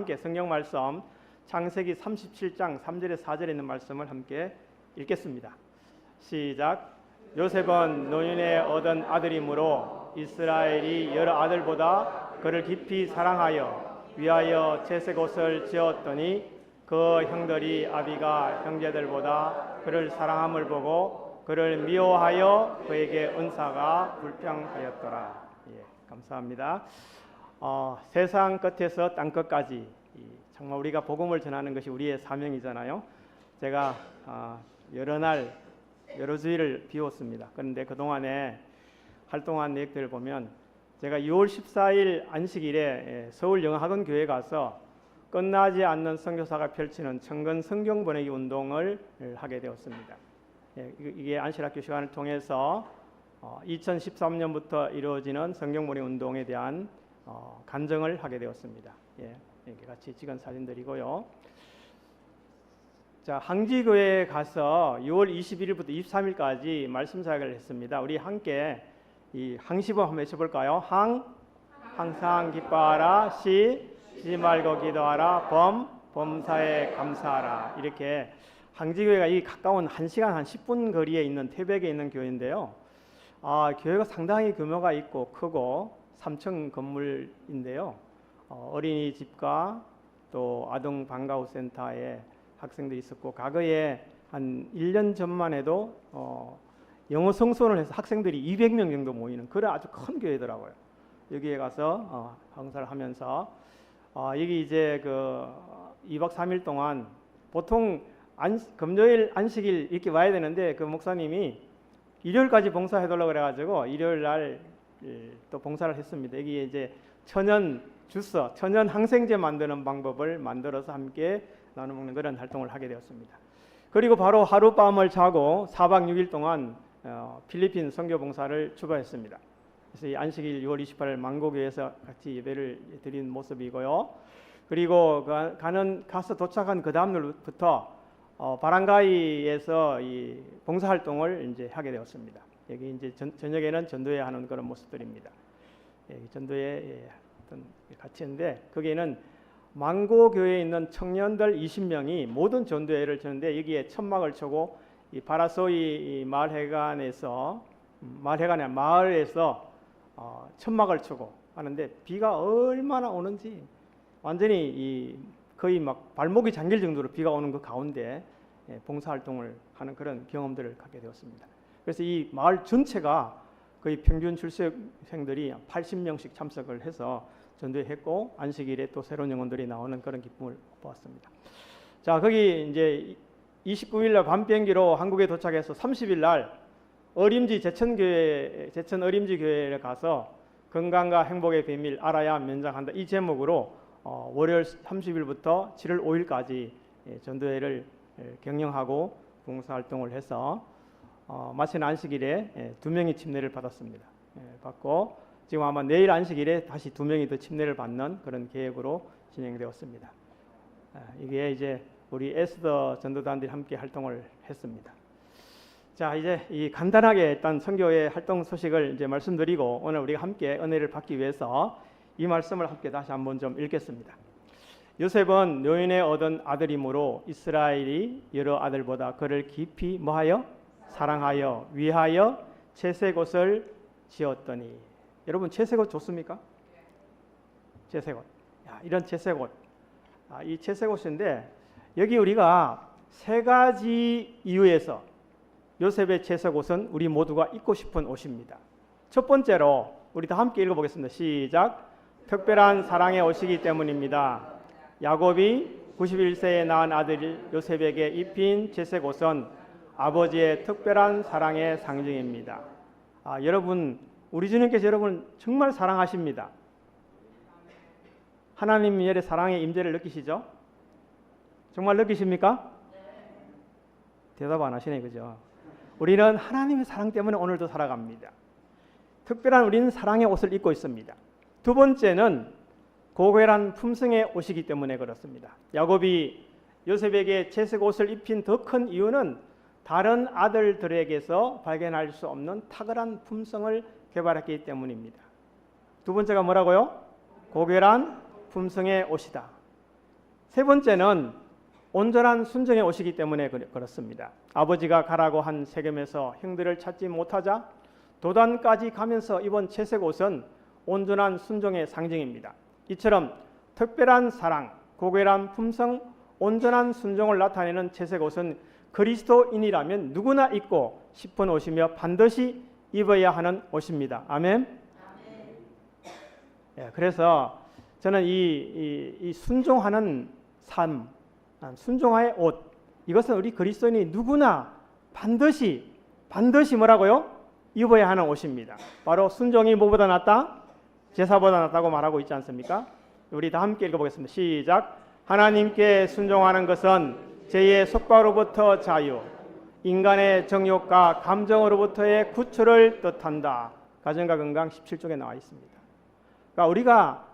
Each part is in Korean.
함께 성경 말씀 창세기 37장 3절에 4절에 있는 말씀을 함께 읽겠습니다. 시작. 요셉은 노인에 얻은 아들이므로 이스라엘이 여러 아들보다 그를 깊이 사랑하여 위하여 채색 옷을 지었더니 그 형들이 아비가 형제들보다 그를 사랑함을 보고 그를 미워하여 그에게 은사가 불평하였더라. 예, 감사합니다. 세상 끝에서 땅 끝까지 정말 우리가 복음을 전하는 것이 우리의 사명이잖아요. 제가 여러 날 여러 주일을 비웠습니다. 그런데 그동안에 활동한 내역들을 보면 제가 6월 14일 안식일에 서울영화학원 교회에 가서 끝나지 않는 선교사가 펼치는 청건 성경 보내기 운동을 하게 되었습니다. 이게 안식학교 시간을 통해서 2013년부터 이루어지는 성경 보내기 운동에 대한 간증을 하게 되었습니다. 이렇게 같이 찍은 사진들이고요. 자, 항지교회에 가서 6월 21일부터 23일까지 말씀 사역을 했습니다. 우리 함께 이 항시범 한번 외쳐볼까요? 항상 기뻐하라. 쉬지 말고 기도하라. 범사에 감사하라. 이렇게 항지교회가 이 가까운 1시간 한 10분 거리에 있는 태백에 있는 교회인데요. 교회가 상당히 규모가 있고 크고 3층 건물인데요. 어린이집과 또 아동 방과후 센터에 학생들이 있었고, 과거에 한 1년 전만 해도 영어 성수원을 해서 학생들이 200명 정도 모이는 그런 아주 큰 교회더라고요. 여기에 가서 강사를 하면서 여기 이제 그 2박 3일 동안 보통 금요일 안식일 이렇게 와야 되는데 그 목사님이 일요일까지 봉사해달라고 그래가지고 일요일 날 또 봉사를 했습니다. 여기에 이제 천연 주스, 천연 항생제 만드는 방법을 만들어서 함께 나눠 먹는 그런 활동을 하게 되었습니다. 그리고 바로 하룻밤을 자고 4박 6일 동안 필리핀 선교 봉사를 출발했습니다. 그래서 이 안식일 6월 28일 망고교에서 같이 예배를 드린 모습이고요. 그리고 가서 도착한 그 다음 날부터 바랑가이에서 이 봉사활동을 이제 하게 되었습니다. 여기 이제 저녁에는 전도회 하는 그런 모습들입니다. 전도회 같이 했는데 거기에는 망고교회에 있는 청년들 20명이 모든 전도회를 치는데 여기에 천막을 쳐고 이 바라소이 마을회관에서 마을에서 천막을 치고 하는데 비가 얼마나 오는지 완전히 거의 막 발목이 잠길 정도로 비가 오는 그 가운데 봉사활동을 하는 그런 경험들을 갖게 되었습니다. 그래서 이 마을 전체가 거의 평균 출석생들이 80명씩 참석을 해서 전도했고 안식일에 또 새로운 영혼들이 나오는 그런 기쁨을 보았습니다. 자, 거기 이제 29일 날 밤 비행기로 한국에 도착해서 30일 날 어림지 제천 어림지 교회에 가서 건강과 행복의 비밀 알아야 면장한다 이 제목으로 월요일 30일부터 7월 5일까지 전도회를 경영하고 봉사활동을 해서 마친 안식일에 2명이 침례를 받았습니다. 받고 지금 아마 내일 안식일에 다시 2명이 더 침례를 받는 그런 계획으로 진행되었습니다. 이게 이제 우리 에스더 전도단들이 함께 활동을 했습니다. 자, 이제 이 간단하게 일단 선교의 활동 소식을 이제 말씀드리고 오늘 우리가 함께 은혜를 받기 위해서 이 말씀을 함께 다시 한번 좀 읽겠습니다. 요셉은 노인에 얻은 아들이므로 이스라엘이 여러 아들보다 그를 깊이 뭐하여? 사랑하여 위하여 채색 옷을 지었더니. 여러분 채색 옷 좋습니까? 채색 옷. 이런 채색 옷. 이 채색 옷인데 여기 우리가 세 가지 이유에서 요셉의 채색 옷은 우리 모두가 입고 싶은 옷입니다. 첫 번째로 우리 다 함께 읽어보겠습니다. 시작. 특별한 사랑의 옷이기 때문입니다. 야곱이 91세에 낳은 아들 요셉에게 입힌 채색 옷은 아버지의 특별한 사랑의 상징입니다. 여러분, 우리 주님께서 여러분 정말 사랑하십니다. 하나님 열의 사랑의 임재를 느끼시죠? 정말 느끼십니까? 대답 안 하시네, 그죠? 우리는 하나님의 사랑 때문에 오늘도 살아갑니다. 특별한 우리는 사랑의 옷을 입고 있습니다. 두 번째는 고귀한 품성의 옷이기 때문에 그렇습니다. 야곱이 요셉에게 채색 옷을 입힌 더 큰 이유는 다른 아들들에게서 발견할 수 없는 탁월한 품성을 개발했기 때문입니다. 두 번째가 뭐라고요? 고귀한 품성의 옷이다. 세 번째는 온전한 순종의 옷이기 때문에 그렇습니다. 아버지가 가라고 한 세겜에서 형들을 찾지 못하자 도단까지 가면서 입은 채색 옷은 온전한 순종의 상징입니다. 이처럼 특별한 사랑, 고결한 품성, 온전한 순종을 나타내는 채색 옷은 그리스도인이라면 누구나 입고 싶은 옷이며 반드시 입어야 하는 옷입니다. 아멘. 예, 그래서 저는 이 순종하는 삶, 순종의 옷, 이것은 우리 그리스도인이 누구나 반드시 뭐라고요? 입어야 하는 옷입니다. 바로 순종이 뭐보다 낫다? 제사보다 낫다고 말하고 있지 않습니까? 우리 다 함께 읽어보겠습니다. 시작. 하나님께 순종하는 것은 죄의 속박으로부터 자유, 인간의 정욕과 감정으로부터의 구출을 뜻한다. 가정과 건강 17쪽에 나와 있습니다. 그러니까 우리가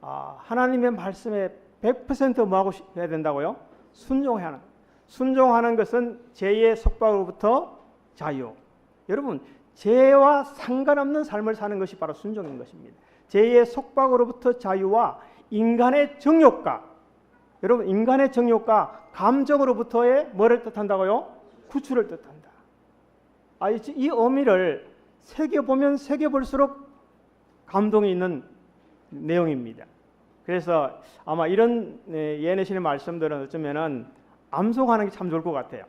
하나님의 말씀에 100% 뭐하고 해야 된다고요? 순종하는 것은 죄의 속박으로부터 자유. 여러분, 죄와 상관없는 삶을 사는 것이 바로 순종인 것입니다. 죄의 속박으로부터 자유와 인간의 정욕과, 여러분, 인간의 정욕과 감정으로부터의 뭐를 뜻한다고요? 구출을 뜻한다. 이 의미를 새겨보면 새겨볼수록 감동이 있는 내용입니다. 그래서 아마 이런 예내신의 말씀들은 어쩌면은 암송하는 게 참 좋을 것 같아요.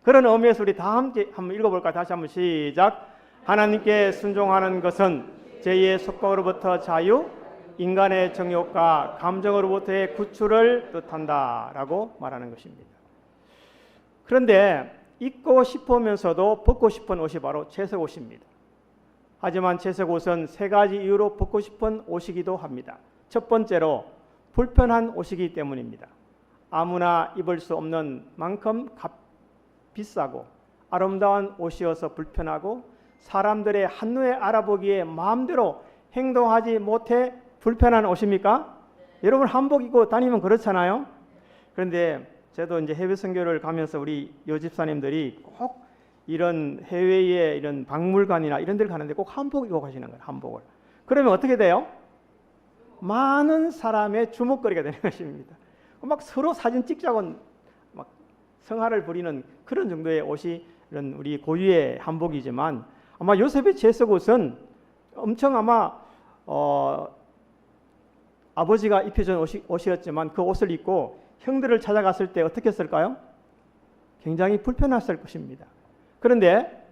그런 의미에서 우리 다 함께 한번 읽어볼까요? 다시 한번 시작. 하나님께 순종하는 것은 죄의 속박으로부터 자유, 인간의 정욕과 감정으로부터의 구출을 뜻한다라고 말하는 것입니다. 그런데 입고 싶으면서도 벗고 싶은 옷이 바로 채색 옷입니다. 하지만 채색 옷은 세 가지 이유로 벗고 싶은 옷이기도 합니다. 첫 번째로 불편한 옷이기 때문입니다. 아무나 입을 수 없는 만큼 비싸고 아름다운 옷이어서 불편하고 사람들의 한눈에 알아보기에 마음대로 행동하지 못해 불편한 옷입니까? 여러분 한복 입고 다니면 그렇잖아요. 그런데 저도 이제 해외 선교를 가면서 우리 여집사님들이 꼭 이런 해외의 이런 박물관이나 이런 데를 가는데 꼭 한복 입고 가시는 거예요. 한복을. 그러면 어떻게 돼요? 많은 사람의 주목거리가 되는 것입니다. 막 서로 사진 찍자고 막 성화를 부리는 그런 정도의 옷이 이런 우리 고유의 한복이지만 아마 요셉의 채색 옷은 엄청 아마 아버지가 입혀준 옷이었지만 그 옷을 입고 형들을 찾아갔을 때 어떻게 했을까요? 굉장히 불편했을 것입니다. 그런데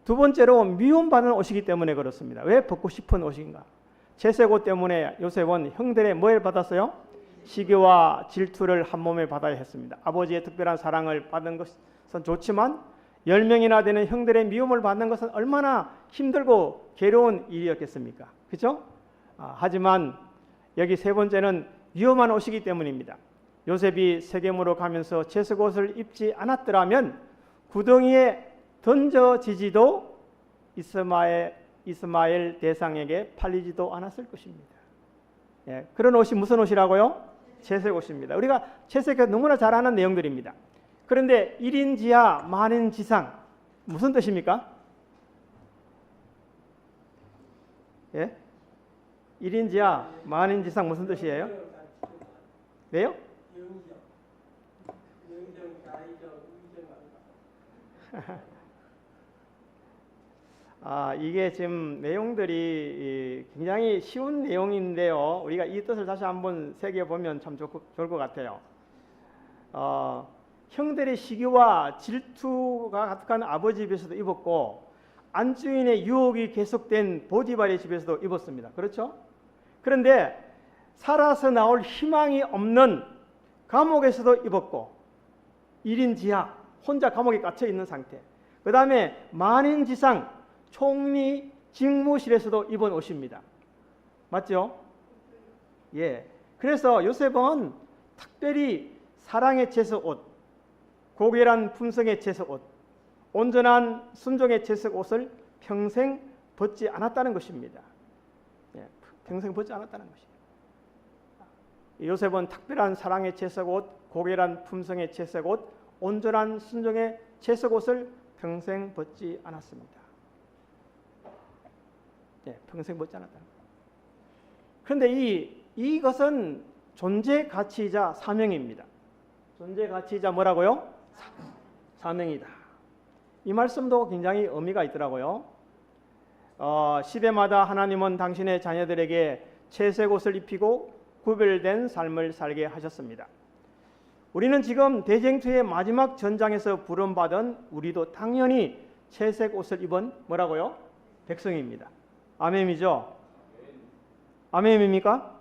두 번째로 미움받는 옷이기 때문에 그렇습니다. 왜 벗고 싶은 옷인가? 채색 옷 때문에 요셉은 형들의 뭐를 받았어요? 시기와 질투를 한 몸에 받아야 했습니다. 아버지의 특별한 사랑을 받은 것은 좋지만 10명이나 되는 형들의 미움을 받는 것은 얼마나 힘들고 괴로운 일이었겠습니까? 그렇죠? 하지만 여기 세 번째는 위험한 옷이기 때문입니다. 요셉이 세겜으로 가면서 채색 옷을 입지 않았더라면 구덩이에 던져지지도 이스마엘 대상에게 팔리지도 않았을 것입니다. 예, 그런 옷이 무슨 옷이라고요? 채색 옷입니다. 우리가 채색을 너무나 잘 아는 내용들입니다. 그런데 1인 지하 만인 지상 무슨 뜻입니까? 예? 1인 지하 만인 지상 무슨 뜻이에요? 왜요? 이게 지금 내용들이 굉장히 쉬운 내용인데요. 우리가 이 뜻을 다시 한번 새겨보면 참 좋을 것 같아요. 형들의 시기와 질투가 가득한 아버지 집에서도 입었고 안주인의 유혹이 계속된 보디발의 집에서도 입었습니다. 그렇죠? 그런데 살아서 나올 희망이 없는 감옥에서도 입었고 1인 지하 혼자 감옥에 갇혀 있는 상태. 그 다음에 만인지상 총리 직무실에서도 입은 옷입니다. 맞죠? 예. 그래서 요셉은 특별히 사랑의 채색 옷, 고결한 품성의 채색 옷, 온전한 순종의 채색 옷을 평생 벗지 않았다는 것입니다. 예. 평생 벗지 않았다는 것입니다. 요셉은 특별한 사랑의 채색 옷, 고결한 품성의 채색 옷, 온전한 순종의 채색 옷을 평생 벗지 않았습니다. 네, 평생 벗지 않았다. 그런데 이것은 존재 가치이자 사명입니다. 존재 가치이자 뭐라고요? 사명이다. 이 말씀도 굉장히 의미가 있더라고요. 시대마다 하나님은 당신의 자녀들에게 채색 옷을 입히고 구별된 삶을 살게 하셨습니다. 우리는 지금 대쟁투의 마지막 전장에서 부름받은 우리도 당연히 채색 옷을 입은 뭐라고요? 백성입니다. 아멘이죠? 아멘입니까?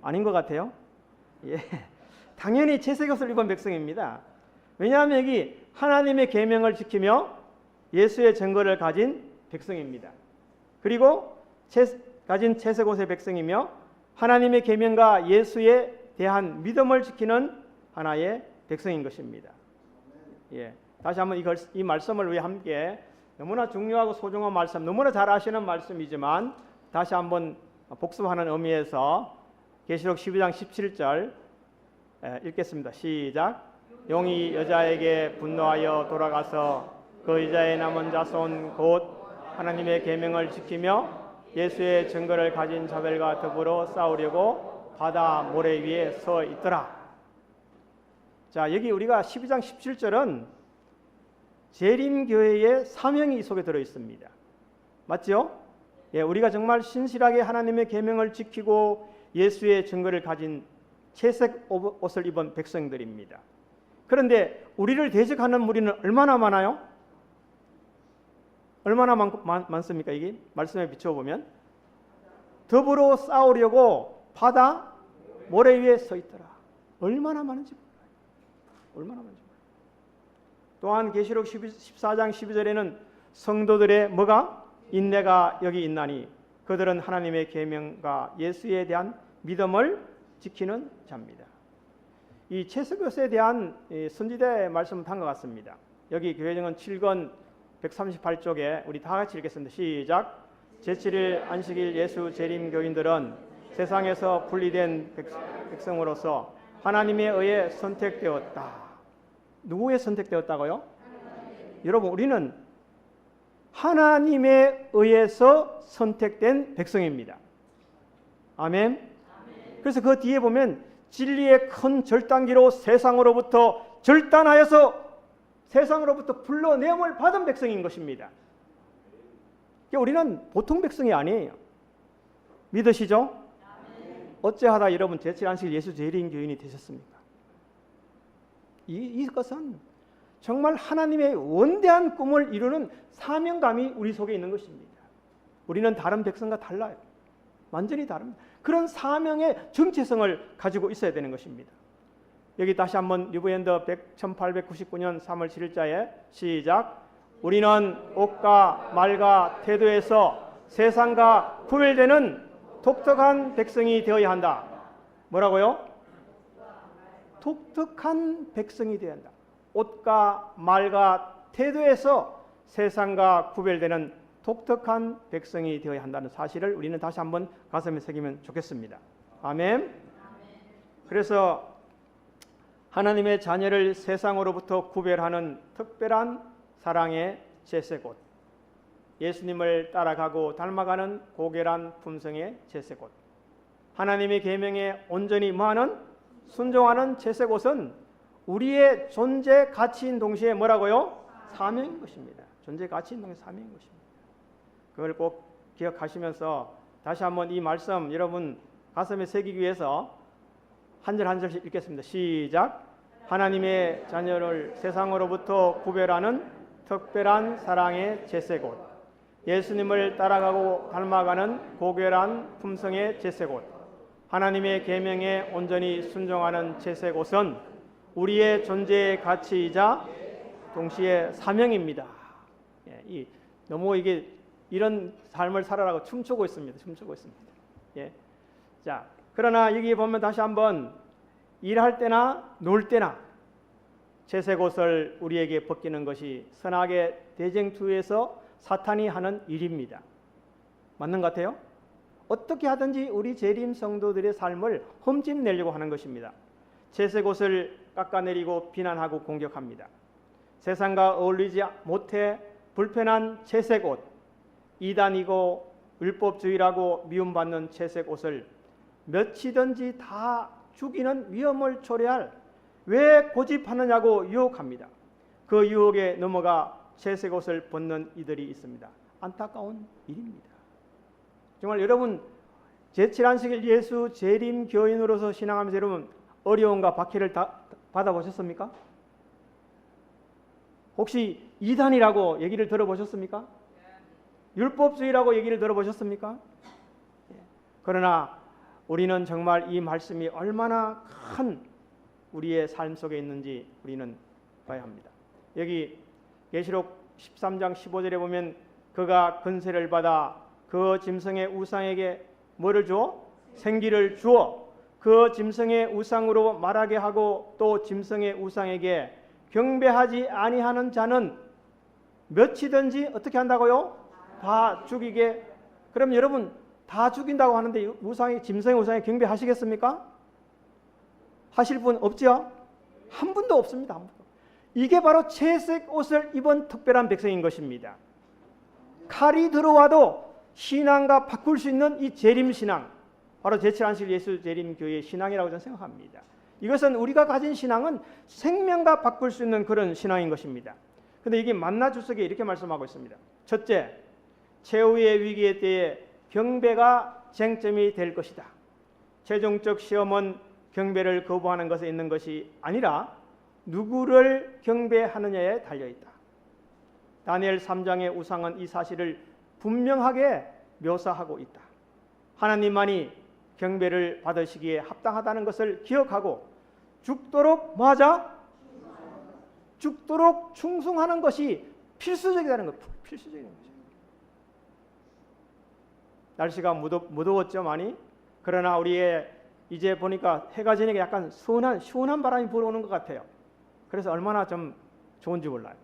아닌 것 같아요. 예, 당연히 채색 옷을 입은 백성입니다. 왜냐하면 여기 하나님의 계명을 지키며 예수의 증거를 가진 백성입니다. 그리고 가진 채색 옷의 백성이며 하나님의 계명과 예수에 대한 믿음을 지키는 하나의 백성인 것입니다. 예, 다시 한번 이 말씀을 우리 함께 너무나 중요하고 소중한 말씀, 너무나 잘 아시는 말씀이지만 다시 한번 복습하는 의미에서 계시록 12장 17절 읽겠습니다. 시작. 용이 여자에게 분노하여 돌아가서 그 여자의 남은 자손 곧 하나님의 계명을 지키며 예수의 증거를 가진 자들과 더불어 싸우려고 바다 모래 위에 서 있더라. 자, 여기 우리가 12장 17절은 재림교회의 사명이 이 속에 들어 있습니다. 맞죠? 예, 우리가 정말 신실하게 하나님의 계명을 지키고 예수의 증거를 가진 채색 옷을 입은 백성들입니다. 그런데 우리를 대적하는 무리는 얼마나 많아요? 얼마나 많습니까? 이게 말씀에 비춰보면 더불어 싸우려고 바다 모래 위에 서 있더라. 얼마나 많은지 몰라요. 얼마나 많은지 몰라요. 또한 계시록 14장 12절에는 성도들의 뭐가? 인내가 여기 있나니 그들은 하나님의 계명과 예수에 대한 믿음을 지키는 자입니다. 이 채색옷에 대한 선지자의 말씀은 다음과 같습니다. 여기 교회정은 7권 138쪽에 우리 다 같이 읽겠습니다. 시작. 제7일 안식일 예수 재림 교인들은 세상에서 분리된 백성으로서 하나님에 의해 선택되었다. 누구에 선택되었다고요? 여러분, 우리는 하나님에 의해서 선택된 백성입니다. 아멘. 그래서 그 뒤에 보면 진리의 큰 절단기로 세상으로부터 절단하여서 세상으로부터 불러내음을 받은 백성인 것입니다. 우리는 보통 백성이 아니에요. 믿으시죠? 어찌하다 여러분 제7 안식일 예수 재림 교인이 되셨습니까? 이것은 정말 하나님의 원대한 꿈을 이루는 사명감이 우리 속에 있는 것입니다. 우리는 다른 백성과 달라요. 완전히 다릅니다. 그런 사명의 정체성을 가지고 있어야 되는 것입니다. 여기 다시 한번 뉴브랜드 1899년 3월 7일자에 시작. 우리는 옷과 말과 태도에서 세상과 구별되는 독특한 백성이 되어야 한다. 뭐라고요? 독특한 백성이 되어야 한다. 옷과 말과 태도에서 세상과 구별되는 독특한 백성이 되어야 한다는 사실을 우리는 다시 한번 가슴에 새기면 좋겠습니다. 아멘. 그래서 하나님의 자녀를 세상으로부터 구별하는 특별한 사랑의 채색옷, 예수님을 따라가고 닮아가는 고결한 품성의 채색옷, 하나님의 계명에 온전히 뭐하는 순종하는 채색옷은 우리의 존재 가치인 동시에 뭐라고요? 사명인 것입니다. 존재 가치인 동시에 사명인 것입니다. 그걸 꼭 기억하시면서 다시 한번 이 말씀 여러분 가슴에 새기기 위해서 한 절 한 절씩 읽겠습니다. 시작. 하나님의 자녀를 세상으로부터 구별하는 특별한 사랑의 채색옷, 예수님을 따라가고 닮아가는 고결한 품성의 채색옷, 하나님의 계명에 온전히 순종하는 채색옷은 우리의 존재의 가치이자 동시에 사명입니다. 예, 너무 이게 이런 삶을 살아라고 춤추고 있습니다. 춤추고 있습니다. 예. 자, 그러나 여기 보면 다시 한번 일할 때나 놀 때나 채색옷을 우리에게 벗기는 것이 선악의 대쟁투에서 사탄이 하는 일입니다. 맞는 것 같아요? 어떻게 하든지 우리 재림 성도들의 삶을 흠집내려고 하는 것입니다. 채색옷을 깎아내리고 비난하고 공격합니다. 세상과 어울리지 못해 불편한 채색옷, 이단이고 율법주의라고 미움받는 채색옷을 몇이든지 다 죽이는 위험을 초래할 왜 고집하느냐고 유혹합니다. 그 유혹에 넘어가 채색 옷을 벗는 이들이 있습니다. 안타까운 일입니다. 정말 여러분 제7안식일 예수 재림 교인으로서 신앙하면서 여러분 어려움과 박해를 다 받아보셨습니까? 혹시 이단이라고 얘기를 들어보셨습니까? 율법주의라고 얘기를 들어보셨습니까? 그러나 우리는 정말 이 말씀이 얼마나 큰 우리의 삶 속에 있는지 우리는 봐야 합니다. 여기 계시록 13장 15절에 보면 그가 권세를 받아 그 짐승의 우상에게 뭐를 주어? 생기를 주어 그 짐승의 우상으로 말하게 하고 또 짐승의 우상에게 경배하지 아니하는 자는 몇이든지 어떻게 한다고요? 다 죽이게. 그럼 여러분 다 죽인다고 하는데 우상의 짐승의 우상에 경배하시겠습니까? 하실 분 없죠? 한 분도 없습니다. 한 분도. 이게 바로 채색 옷을 입은 특별한 백성인 것입니다. 칼이 들어와도 신앙과 바꿀 수 있는 이 재림신앙, 바로 제7안식일 예수 재림교회의 신앙이라고 저는 생각합니다. 이것은 우리가 가진 신앙은 생명과 바꿀 수 있는 그런 신앙인 것입니다. 그런데 이게 만나 주석에 이렇게 말씀하고 있습니다. 첫째, 최후의 위기에 대해 경배가 쟁점이 될 것이다. 최종적 시험은 경배를 거부하는 것에 있는 것이 아니라 누구를 경배하느냐에 달려있다. 다니엘 3장의 우상은 이 사실을 분명하게 묘사하고 있다. 하나님만이 경배를 받으시기에 합당하다는 것을 기억하고 죽도록 뭐하자? 죽도록 충성하는 것이 필수적이라는 것. 필수적인 것이죠. 날씨가 무더웠죠 많이. 그러나 우리의 이제 보니까 해가 지니까 약간 시원한 바람이 불어오는 것 같아요. 그래서 얼마나 좀 좋은지 몰라요.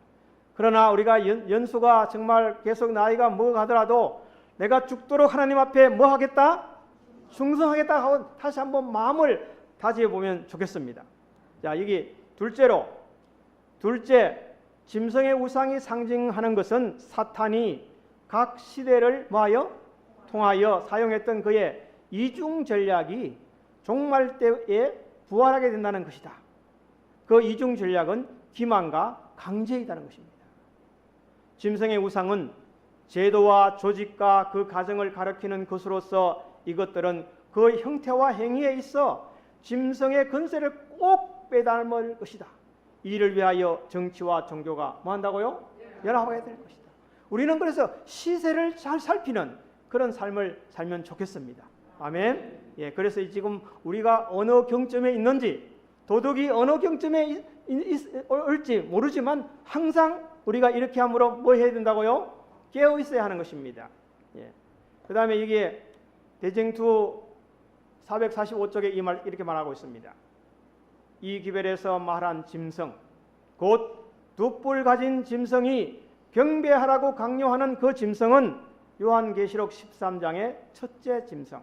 그러나 우리가 연수가 정말 계속 나이가 먹어가더라도 내가 죽도록 하나님 앞에 뭐 하겠다? 충성하겠다 하고 다시 한번 마음을 다지어 보면 좋겠습니다. 자, 여기 둘째, 짐승의 우상이 상징하는 것은 사탄이 각 시대를 뭐하여? 통하여 사용했던 그의 이중 전략이 종말 때에 부활하게 된다는 것이다. 그 이중 전략은 기만과 강제이다는 것입니다. 짐승의 우상은 제도와 조직과 그 가정을 가리키는 것으로서 이것들은 그 형태와 행위에 있어 짐승의 권세를 꼭 빼닮을 것이다. 이를 위하여 정치와 종교가 뭐 한다고요? 연합하게 될 것이다. 우리는 그래서 시세를 잘 살피는 그런 삶을 살면 좋겠습니다. 아멘. 예, 그래서 지금 우리가 어느 경점에 있는지, 도덕이 어느 경점에 올지 모르지만 항상 우리가 이렇게 함으로 뭐 해야 된다고요? 깨어 있어야 하는 것입니다. 예. 그 다음에 이게 대쟁투 445쪽에 이렇게 말하고 있습니다. 이 기별에서 말한 짐승, 곧 두 뿔 가진 짐승이 경배하라고 강요하는 그 짐승은 요한계시록 13장의 첫째 짐승,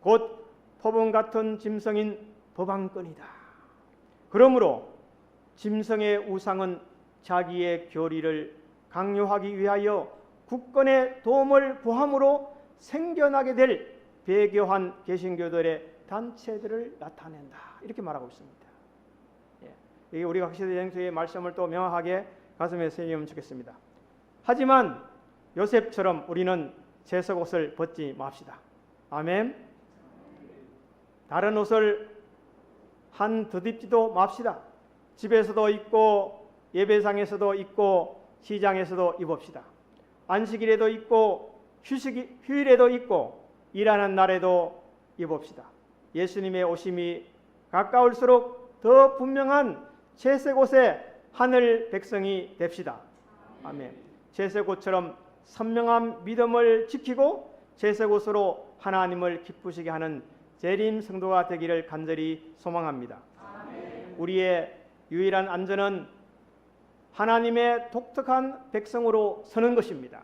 곧 표범 같은 짐승인 법왕권이다. 그러므로 짐승의 우상은 자기의 교리를 강요하기 위하여 국권의 도움을 구함으로 생겨나게 될 배교한 개신교들의 단체들을 나타낸다. 이렇게 말하고 있습니다. 예. 우리가 각시대쟁투의 말씀을 또 명확하게 가슴에 새기면 좋겠습니다. 하지만 요셉처럼 우리는 채색 옷을 벗지 맙시다. 아멘. 다른 옷을 한 덧입지도 맙시다. 집에서도 입고 예배상에서도 입고 시장에서도 입읍시다. 안식일에도 입고 휴일에도 입고 일하는 날에도 입읍시다. 예수님의 오심이 가까울수록 더 분명한 채색 옷의 하늘 백성이 됩시다. 아멘. 채색 옷처럼 선명한 믿음을 지키고 채색 옷으로 하나님을 기쁘시게 하는 재림 성도가 되기를 간절히 소망합니다. 아멘. 우리의 유일한 안전은 하나님의 독특한 백성으로 서는 것입니다.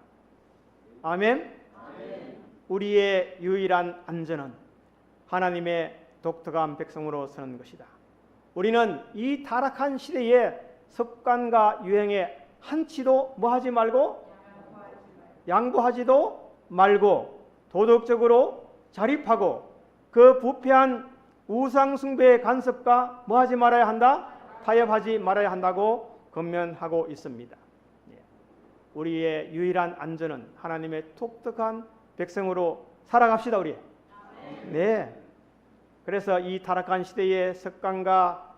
아멘. 아멘. 우리의 유일한 안전은 하나님의 독특한 백성으로 서는 것이다. 우리는 이 타락한 시대의 습관과 유행에 한치도 뭐하지 말고 양보하지도 말고 도덕적으로 자립하고 그 부패한 우상 숭배의 간섭과 뭐 하지 말아야 한다? 타협하지 말아야 한다고 권면하고 있습니다. 우리의 유일한 안전은 하나님의 독특한 백성으로 살아갑시다, 우리. 네. 그래서 이 타락한 시대의 습관과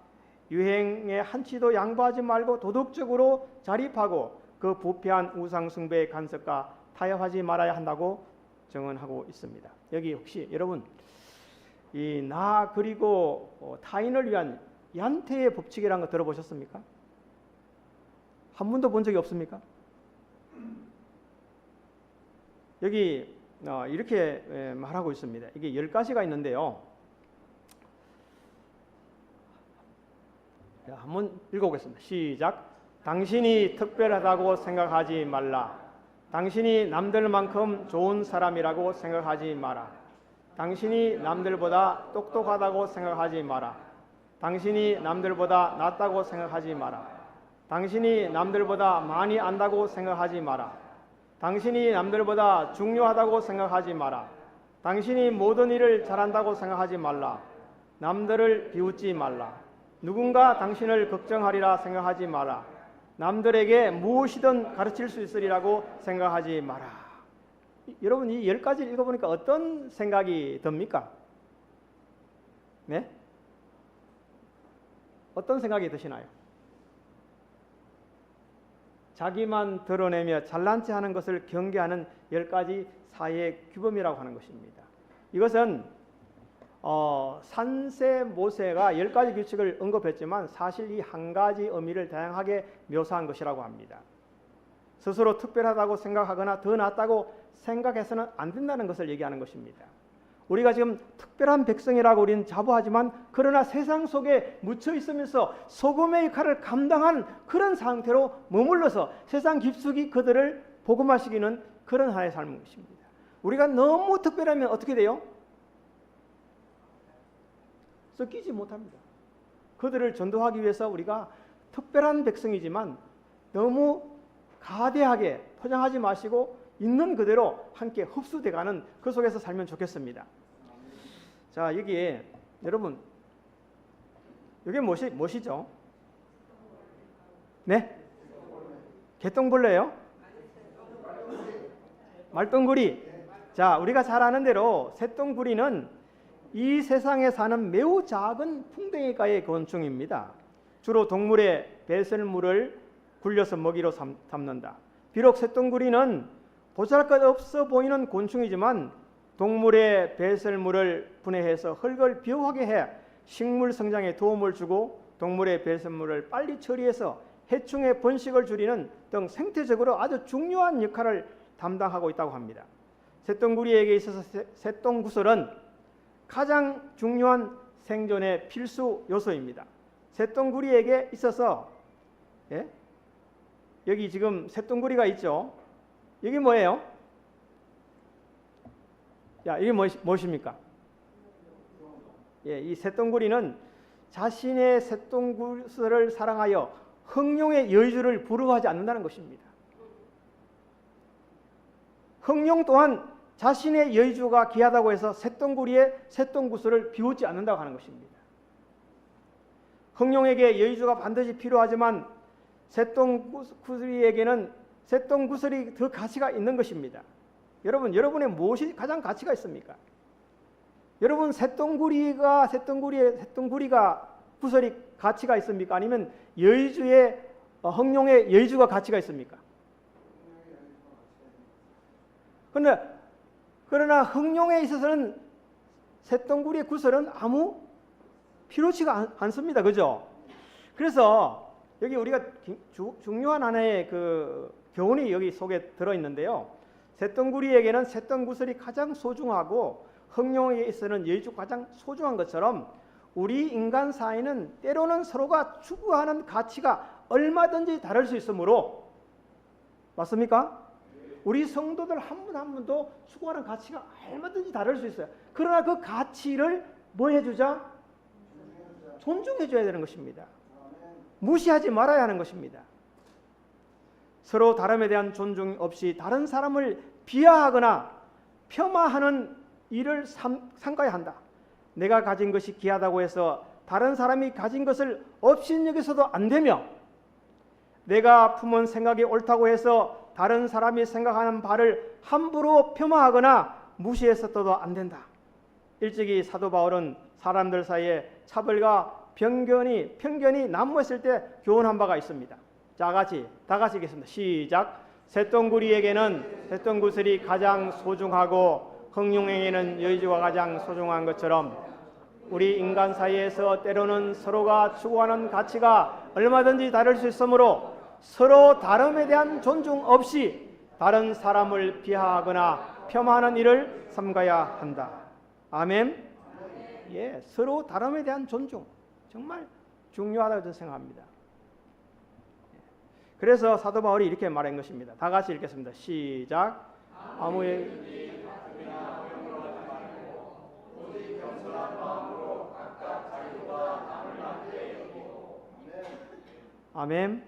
유행에 한치도 양보하지 말고 도덕적으로 자립하고 그 부패한 우상 숭배의 간섭과 타협하지 말아야 한다고 정언하고 있습니다. 여기 혹시 여러분 이 나 그리고 타인을 위한 양태의 법칙이라는 거 들어보셨습니까? 한 번도 본 적이 없습니까? 여기 이렇게 말하고 있습니다. 이게 10가지가 있는데요. 한번 읽어보겠습니다. 시작. 당신이 특별하다고 생각하지 말라. 당신이 남들만큼 좋은 사람이라고 생각하지 마라. 당신이 남들보다 똑똑하다고 생각하지 마라. 당신이 남들보다 낫다고 생각하지 마라. 당신이 남들보다 많이 안다고 생각하지 마라. 당신이 남들보다 중요하다고 생각하지 마라. 당신이 모든 일을 잘한다고 생각하지 말라. 남들을 비웃지 말라. 누군가 당신을 걱정하리라 생각하지 마라. 남들에게 무엇이든 가르칠 수 있으리라고 생각하지 마라. 여러분 이 10가지 읽어보니까 어떤 생각이 듭니까? 네? 어떤 생각이 드시나요? 자기만 드러내며 잘난 체 하는 것을 경계하는 10가지 사회의 규범이라고 하는 것입니다. 이것은 산세 모세가 10가지 규칙을 언급했지만 사실 이 한 가지 의미를 다양하게 묘사한 것이라고 합니다. 스스로 특별하다고 생각하거나 더 낫다고 생각해서는 안 된다는 것을 얘기하는 것입니다. 우리가 지금 특별한 백성이라고 우리는 자부하지만 그러나 세상 속에 묻혀 있으면서 소금의 역할을 감당한 그런 상태로 머물러서 세상 깊숙이 그들을 복음화시키는 그런 하나의 삶인 것입니다. 우리가 너무 특별하면 어떻게 돼요? 섞이지 못합니다. 그들을 전도하기 위해서 우리가 특별한 백성이지만 너무 가대하게 포장하지 마시고 있는 그대로 함께 흡수돼가는 그 속에서 살면 좋겠습니다. 자, 여기에 여러분 이게 무엇이죠? 네? 개똥벌레요? 말똥구리. 자, 우리가 잘 아는 대로 새똥구리는 이 세상에 사는 매우 작은 풍뎅이과의 곤충입니다. 주로 동물의 배설물을 굴려서 먹이로 삼는다. 비록 새똥구리는 보잘것없어 보이는 곤충이지만 동물의 배설물을 분해해서 흙을 비호하게 해 식물 성장에 도움을 주고 동물의 배설물을 빨리 처리해서 해충의 번식을 줄이는 등 생태적으로 아주 중요한 역할을 담당하고 있다고 합니다. 새똥구리에게 있어서 새똥구슬은 가장 중요한 생존의 필수 요소입니다. 새똥구리에게 있어서 여기 지금 새똥구리가 있죠. 이게 뭐예요? 야, 이게 무엇입니까? 이 새똥구리는 자신의 새똥구슬을 사랑하여 흑룡의 여주를 부러워하지 않는다는 것입니다. 흑룡 또한 자신의 여주가 귀하다고 해서 새똥구리의 새똥구슬을 비웃지 않는다고 하는 것입니다. 흑룡에게 여주가 반드시 필요하지만 새똥구슬이에게는 새똥구슬이 더 가치가 있는 것입니다. 여러분, 여러분의 무엇이 가장 가치가 있습니까? 여러분, 새똥구리가 구슬이 가치가 있습니까? 아니면 흑룡의 여주가 가치가 있습니까? 그러나 흑룡에 있어서는 새똥구리의 구슬은 아무 필요치가 않습니다. 그죠? 그래서 여기 우리가 중요한 하나의 그 교훈이 여기 속에 들어있는데요. 새똥구리에게는 새똥구슬이 가장 소중하고 흑룡에게 있어서는 여주가 가장 소중한 것처럼 우리 인간 사이는 때로는 서로가 추구하는 가치가 얼마든지 다를 수 있으므로 맞습니까? 우리 성도들 한 분 한 분도 추구하는 가치가 얼마든지 다를 수 있어요. 그러나 그 가치를 뭐 해주자? 존중해줘야 되는 것입니다. 무시하지 말아야 하는 것입니다. 서로 다름에 대한 존중 없이 다른 사람을 비하하거나 폄하하는 일을 삼가야 한다. 내가 가진 것이 귀하다고 해서 다른 사람이 가진 것을 없인 여기서도 안 되며, 내가 품은 생각이 옳다고 해서 다른 사람이 생각하는 바를 함부로 폄하하거나 무시했어도 안 된다. 일찍이 사도 바울은 사람들 사이에 차별과 편견이 난무했을 때 교훈한 바가 있습니다. 다 같이 읽겠습니다. 시작. 쇳덩구리에게는 쇳덩구슬이 가장 소중하고 흥룡에게는 여의주가 가장 소중한 것처럼 우리 인간 사이에서 때로는 서로가 추구하는 가치가 얼마든지 다를 수 있으므로 서로 다름에 대한 존중 없이 다른 사람을 비하하거나 폄하하는 일을 삼가야 한다. 아멘. 예, 서로 다름에 대한 존중 정말 중요하다고 저는 생각합니다. 그래서 사도 바울이 이렇게 말한 것입니다. 다 같이 읽겠습니다. 시작. 아멘.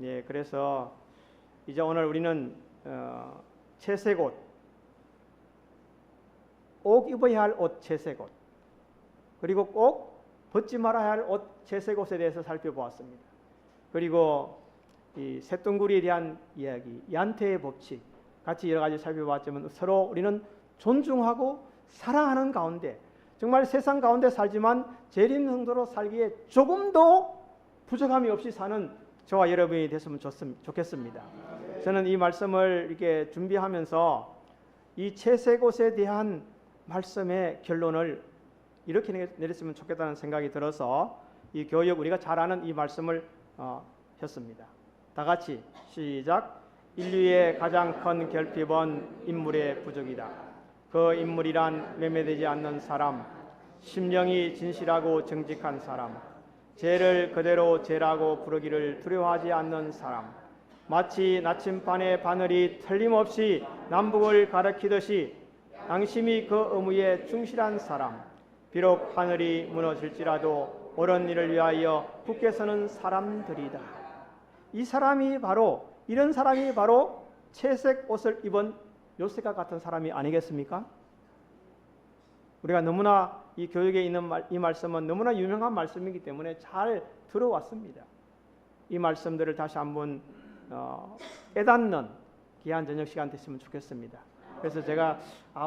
예, 그래서 이제 오늘 우리는 채색 옷, 꼭 입어야 할 옷 채색 옷, 그리고 꼭 벗지 말아야 할 옷 채색 옷에 대해서 살펴보았습니다. 그리고 이 쇳덩구리에 대한 이야기, 얀테의 법칙 같이 여러 가지 살펴봤지만 서로 우리는 존중하고 사랑하는 가운데 정말 세상 가운데 살지만 재림 성도로 살기에 조금도 부족함이 없이 사는 저와 여러분이 됐으면 좋겠습니다. 저는 이 말씀을 이렇게 준비하면서 이 채색 옷에 대한 말씀의 결론을 이렇게 내렸으면 좋겠다는 생각이 들어서 이 교역 우리가 잘 아는 이 말씀을 했습니다. 다 같이 시작. 인류의 가장 큰 결핍은 인물의 부족이다. 그 인물이란 매매되지 않는 사람, 심령이 진실하고 정직한 사람, 죄를 그대로 죄라고 부르기를 두려워하지 않는 사람, 마치 나침반의 바늘이 틀림없이 남북을 가리키듯이 양심이 그 의무에 충실한 사람, 비록 하늘이 무너질지라도 옳은 일을 위하여 굳게 서는 사람들이다. 이런 사람이 바로 채색 옷을 입은 요셉과 같은 사람이 아니겠습니까? 우리가 너무나 이 교육에 있는 이 말씀은 너무나 유명한 말씀이기 때문에 잘 들어왔습니다. 이 말씀들을 다시 한번 깨닫는 귀한 저녁 시간 됐으면 좋겠습니다. 그래서 제가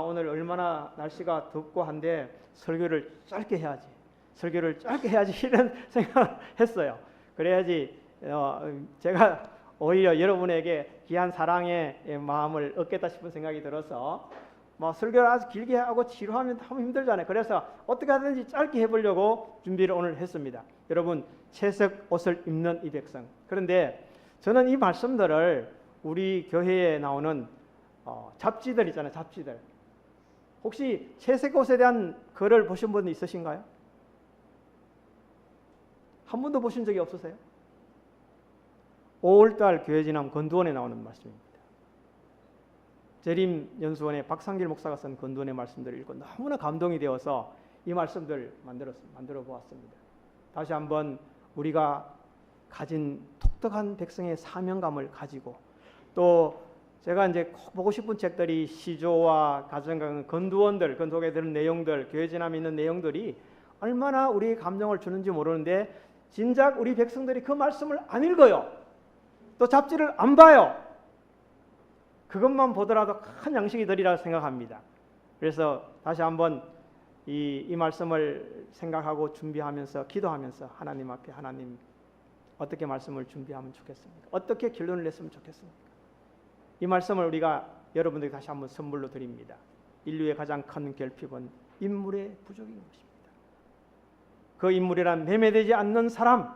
오늘 얼마나 날씨가 덥고 한데 설교를 짧게 해야지 이런 생각을 했어요. 그래야지 제가 오히려 여러분에게 귀한 사랑의 마음을 얻겠다 싶은 생각이 들어서 설교를 아주 길게 하고 지루하면 너무 힘들잖아요. 그래서 어떻게 하든지 짧게 해보려고 준비를 오늘 했습니다. 여러분, 채색 옷을 입는 이 백성. 그런데 저는 이 말씀들을 우리 교회에 나오는 잡지들 있잖아요. 잡지들. 혹시 채색 옷에 대한 글을 보신 분 있으신가요? 한 번도 보신 적이 없으세요? 5월달 교회 지남 건두원에 나오는 말씀입니다. 재림연수원의 박상길 목사가 쓴 건두원의 말씀들을 읽고 너무나 감동이 되어서 이 말씀들 만들어 보았습니다. 다시 한번 우리가 가진 독특한 백성의 사명감을 가지고, 또 제가 이제 꼭 보고 싶은 책들이 시조와 가정강, 건두원들, 그 속에 들은 내용들, 교회 지남에 있는 내용들이 얼마나 우리의 감동을 주는지 모르는데 진작 우리 백성들이 그 말씀을 안 읽어요. 또 잡지를 안 봐요. 그것만 보더라도 큰 양식이 되리라 생각합니다. 그래서 다시 한번 이 말씀을 생각하고 준비하면서 기도하면서 하나님 앞에, 하나님 어떻게 말씀을 준비하면 좋겠습니까? 어떻게 결론을 냈으면 좋겠습니까? 이 말씀을 우리가 여러분들에게 다시 한번 선물로 드립니다. 인류의 가장 큰 결핍은 인물의 부족인 것입니다. 그 인물이란 매매되지 않는 사람,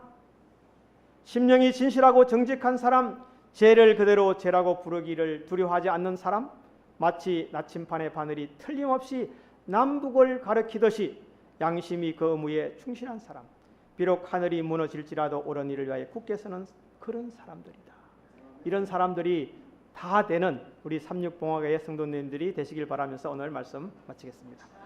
심령이 진실하고 정직한 사람, 죄를 그대로 죄라고 부르기를 두려워하지 않는 사람, 마치 나침반의 바늘이 틀림없이 남북을 가리키듯이 양심이 그 의무에 충실한 사람, 비록 하늘이 무너질지라도 옳은 일을 위하여 굳게 서는 그런 사람들이다. 이런 사람들이 다 되는 우리 삼육봉화교회 성도님들이 되시길 바라면서 오늘 말씀 마치겠습니다.